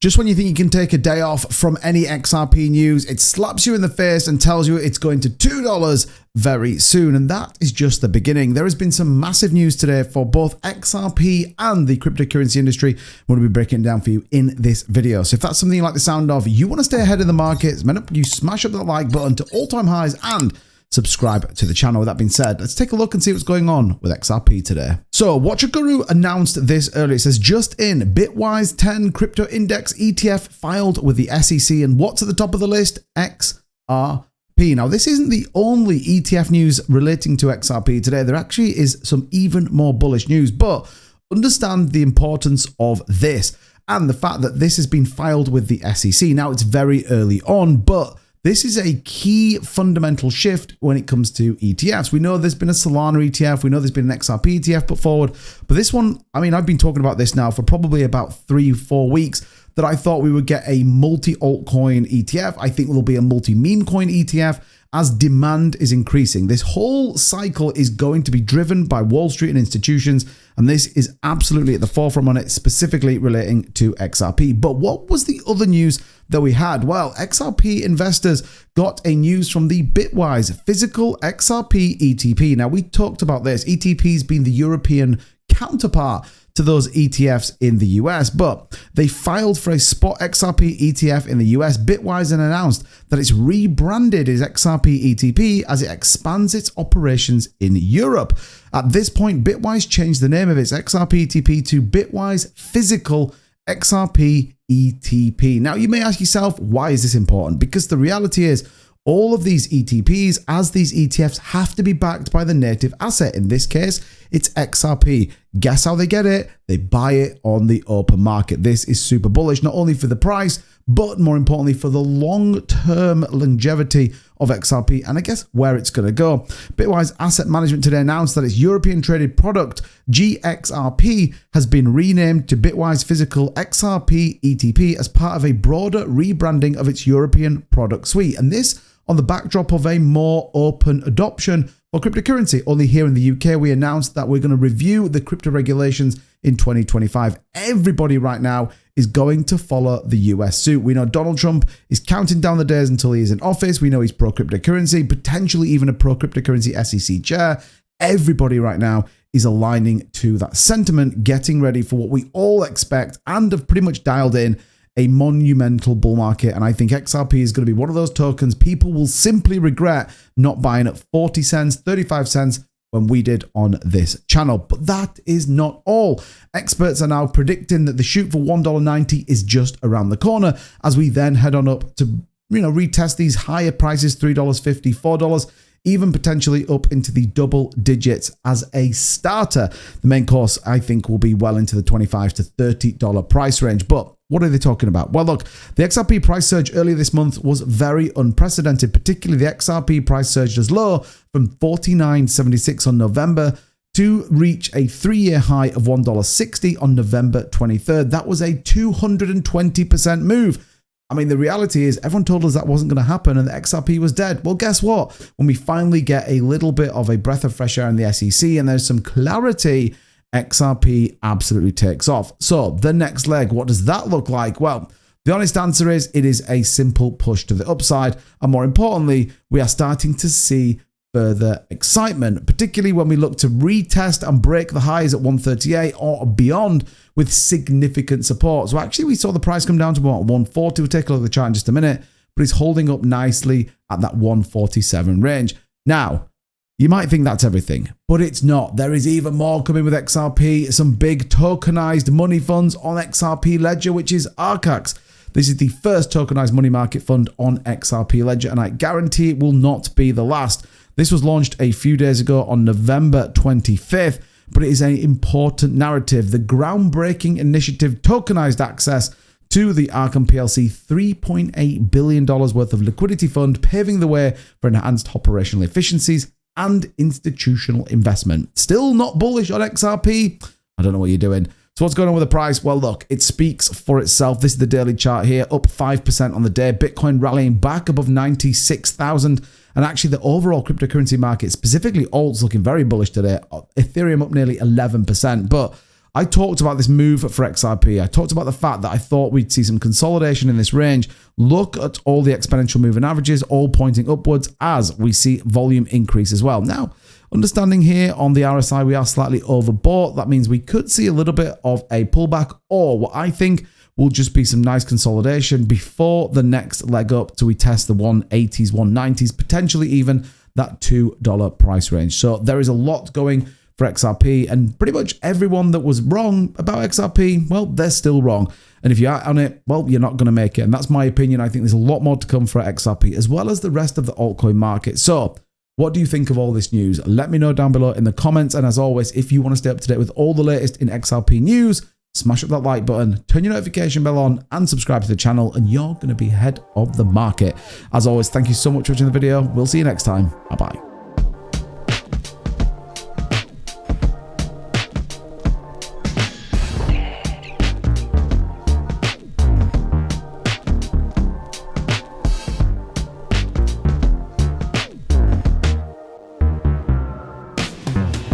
Just when you think you can take a day off from any XRP news, it slaps you in the face and tells you it's going to $2 very soon. And that is just the beginning. There has been some massive news today for both XRP and the cryptocurrency industry. I'm going to be breaking it down for you in this video. So if that's something you like the sound of, you want to stay ahead of the markets, you smash up that like button to all-time highs and subscribe to the channel. With that being said, let's take a look and see what's going on with XRP today. So Watcher Guru announced this earlier. It says, just in, Bitwise 10 crypto index ETF filed with the SEC. And what's at the top of the list? XRP. Now, this isn't the only ETF news relating to XRP today. There actually is some even more bullish news, but understand the importance of this and the fact that this has been filed with the SEC. Now, it's very early on, but this is a key fundamental shift when it comes to ETFs. We know there's been a Solana ETF. We know there's been an XRP ETF put forward. But this one, I've been talking about this now for probably about 3-4 weeks, that I thought we would get a multi-altcoin ETF. I think there'll be a multi-meme coin ETF as demand is increasing. This whole cycle is going to be driven by Wall Street and institutions, and this is absolutely at the forefront on it, specifically relating to XRP. But what was the other news that we had? Well, XRP investors got a news from the Bitwise physical XRP ETP. Now, we talked about this. ETP's been the European counterpart to those ETFs in the US, but they filed for a spot XRP ETF in the US. Bitwise then announced that it's rebranded as XRP ETP as it expands its operations in Europe. At this point, Bitwise changed the name of its XRP ETP to Bitwise Physical XRP ETP. Now, you may ask yourself, why is this important? Because the reality is, all of these ETPs, as these ETFs, have to be backed by the native asset. In this case, it's XRP. Guess how they get it? They buy it on the open market. This is super bullish, not only for the price, but more importantly, for the long-term longevity of XRP, and I guess where it's going to go. Bitwise Asset Management today announced that its European traded product, GXRP, has been renamed to Bitwise Physical XRP ETP as part of a broader rebranding of its European product suite. And this on the backdrop of a more open adoption for cryptocurrency. Only here in the UK, we announced that we're going to review the crypto regulations in 2025. Everybody right now is going to follow the US suit. We know Donald Trump is counting down the days until he is in office. We know he's pro-cryptocurrency, potentially even a pro-cryptocurrency SEC chair. Everybody right now is aligning to that sentiment, getting ready for what we all expect and have pretty much dialed in, a monumental bull market. And I think XRP is going to be one of those tokens people will simply regret not buying at 40 cents, 35 cents when we did on this channel. But that is not all. Experts are now predicting that the shoot for $1.90 is just around the corner as we then head on up to, retest these higher prices, $3.50, $4, even potentially up into the double digits as a starter. The main course, I think, will be well into the $25 to $30 price range. But what are they talking about? Well, look, the XRP price surge earlier this month was very unprecedented, particularly the XRP price surged as low from $49.76 on November to reach a 3-year high of $1.60 on November 23rd. That was a 220% move. The reality is everyone told us that wasn't going to happen and the XRP was dead. Well, guess what? When we finally get a little bit of a breath of fresh air in the SEC and there's some clarity, XRP absolutely takes off. So the next leg, what does that look like? Well, the honest answer is it is a simple push to the upside. And more importantly, we are starting to see further excitement, particularly when we look to retest and break the highs at 138 or beyond with significant support. So actually we saw the price come down to about 140. We'll take a look at the chart in just a minute, but it's holding up nicely at that 147 range. Now, you might think that's everything, but it's not. There is even more coming with XRP. Some big tokenized money funds on XRP Ledger, which is Arcax. This is the first tokenized money market fund on XRP Ledger, and I guarantee it will not be the last. This was launched a few days ago on November 25th, but it is an important narrative. The groundbreaking initiative tokenized access to the Arkham PLC $3.8 billion worth of liquidity fund, paving the way for enhanced operational efficiencies and institutional investment. Still not bullish on XRP? I don't know what you're doing. So what's going on with the price? Well, look, it speaks for itself. This is the daily chart here, up 5% on the day. Bitcoin rallying back above 96,000. And actually the overall cryptocurrency market, specifically alts, looking very bullish today. Ethereum up nearly 11%. But I talked about this move for XRP. I talked about the fact that I thought we'd see some consolidation in this range. Look at all the exponential moving averages, all pointing upwards as we see volume increase as well. Now, understanding here on the RSI, we are slightly overbought. That means we could see a little bit of a pullback, or what I think will just be some nice consolidation before the next leg up till we test the 180s, 190s, potentially even that $2 price range. So there is a lot going for XRP, and pretty much everyone that was wrong about XRP, well, they're still wrong. And if you're out on it, well, you're not going to make it. And that's my opinion. I think there's a lot more to come for XRP as well as the rest of the altcoin market. So what do you think of all this news? Let me know down below in the comments. And as always, if you want to stay up to date with all the latest in XRP news, smash up that like button, turn your notification bell on, and subscribe to the channel, and you're going to be ahead of the market. As always, thank you so much for watching the video. We'll see you next time. Bye-bye.